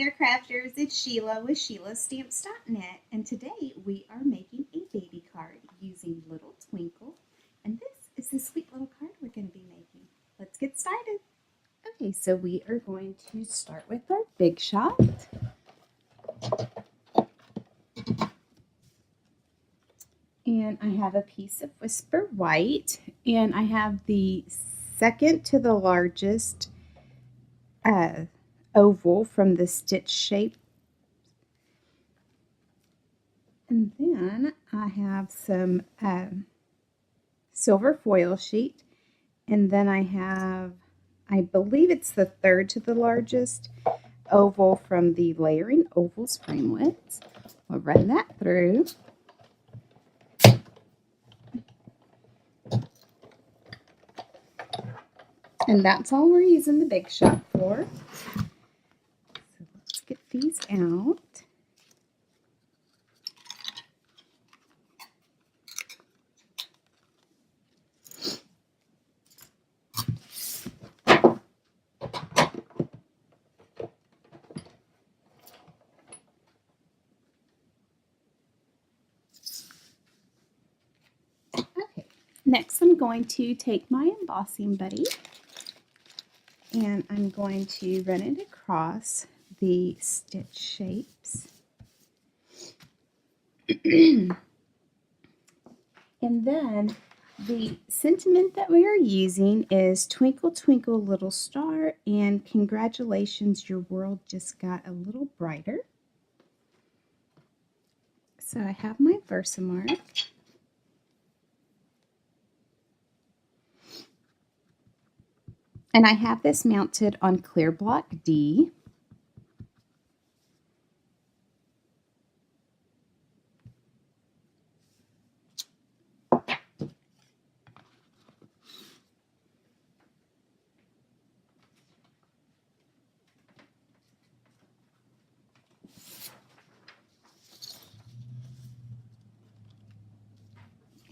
there, crafters. It's Sheila with SheilaStamps.net, and today we are making a baby card using little Twinkle, and this is the sweet little card we're going to be making. Let's get started. Okay, so we are going to start with our Big Shot. And I have a piece of Whisper White, and I have the second to the largest oval from the stitch shape. And then I have some silver foil sheet, and then I have, I believe it's the third to the largest oval from the Layering Ovals Framelits. We'll run that through. And that's all we're using the Big Shot for. So let's get these out. Okay, next I'm going to take my embossing buddy, and I'm going to run it across the stitch shapes. And then the sentiment that we are using is Twinkle, Twinkle, Little Star, and congratulations, your world just got a little brighter. So I have my VERSAMARK. And I have this mounted on clear block D.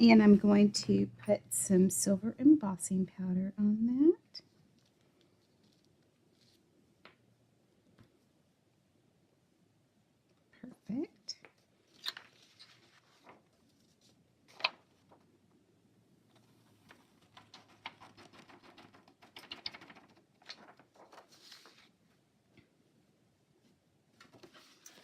And I'm going to put some silver embossing powder on that. Perfect.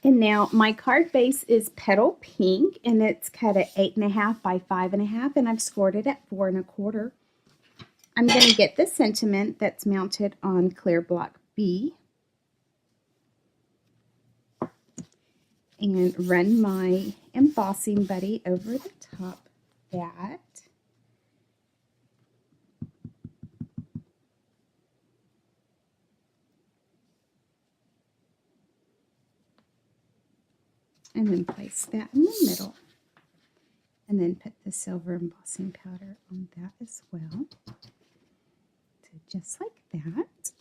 And now my card base is Petal Pink, and it's cut at 8.5 by 5.5, and I've scored it at 4 1/4. I'm going to get the sentiment that's mounted on clear block B and run my embossing buddy over the top of that. And then place that in the middle. And then put the silver embossing powder on that as well. So just like that.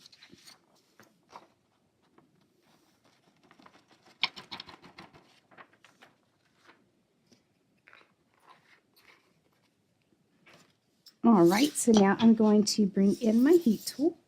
All right, so now I'm going to bring in my heat tool.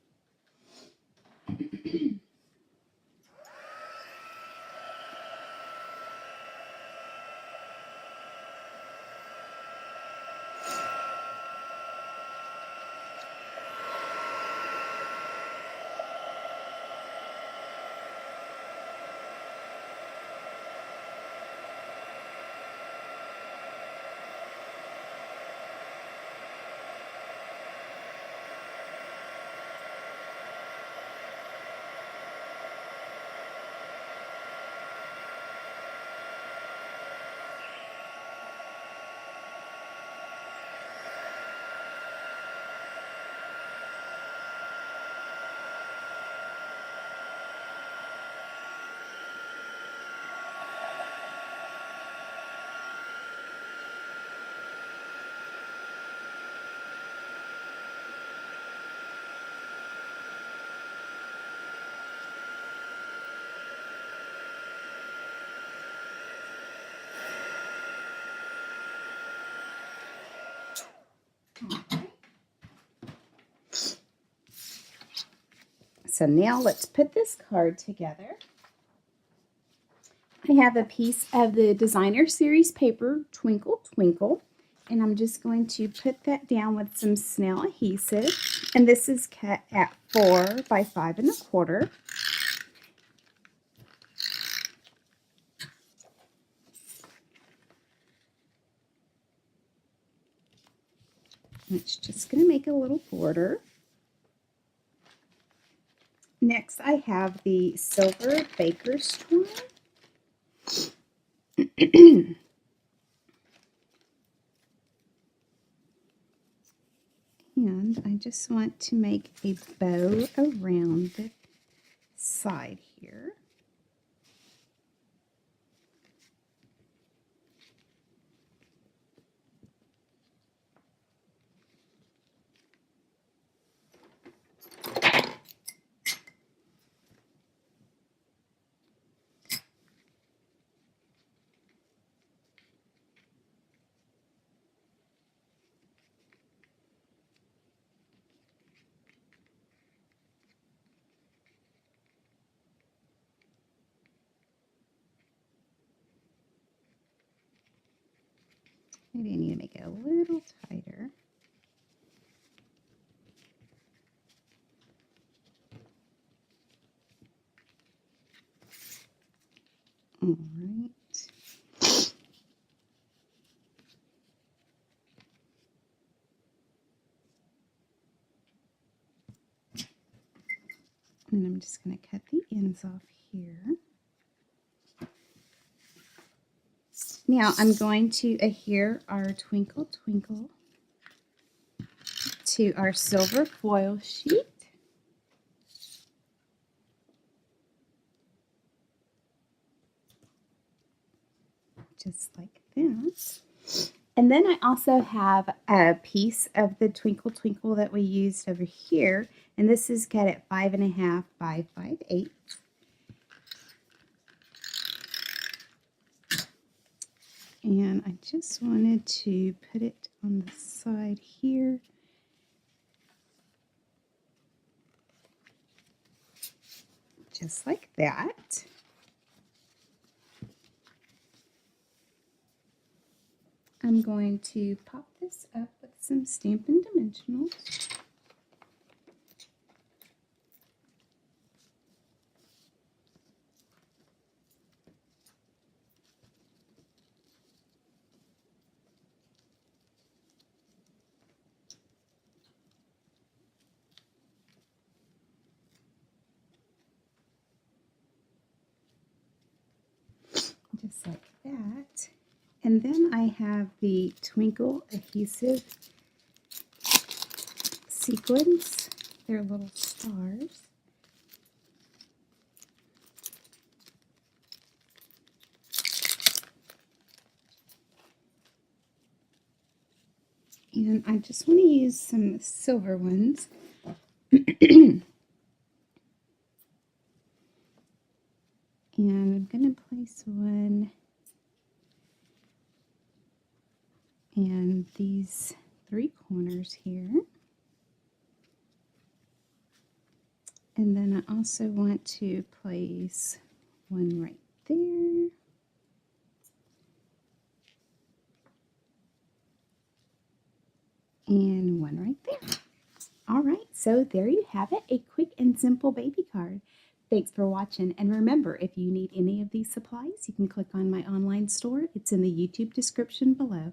So now let's put this card together. I have a piece of the designer series paper, Twinkle, Twinkle, and I'm just going to put that down with some SNAIL adhesive, and this is cut at 4 by 5 1/4. It's just going to make a little border. Next, I have the silver baker's twine. And I just want to make a bow around the side here. Maybe I need to make it a little tighter. All right. And I'm just going to cut the ends off here. Now I'm going to adhere our Twinkle Twinkle to our silver foil sheet. Just like that. And then I also have a piece of the Twinkle Twinkle that we used over here, and this is cut at 5 1/2 by 5/8. And I just wanted to put it on the side here. Just like that. I'm going to pop this up with some Stampin' Dimensionals. Just like that. And then I have the Twinkle adhesive sequins. They're little stars. And I just want to use some silver ones. And I'm going to place one and these 3 corners here. And then I also want to place one right there. And one right there. All right, so there you have it, a quick and simple baby card. Thanks for watching, and remember, if you need any of these supplies, you can click on my online store. It's in the YouTube description below.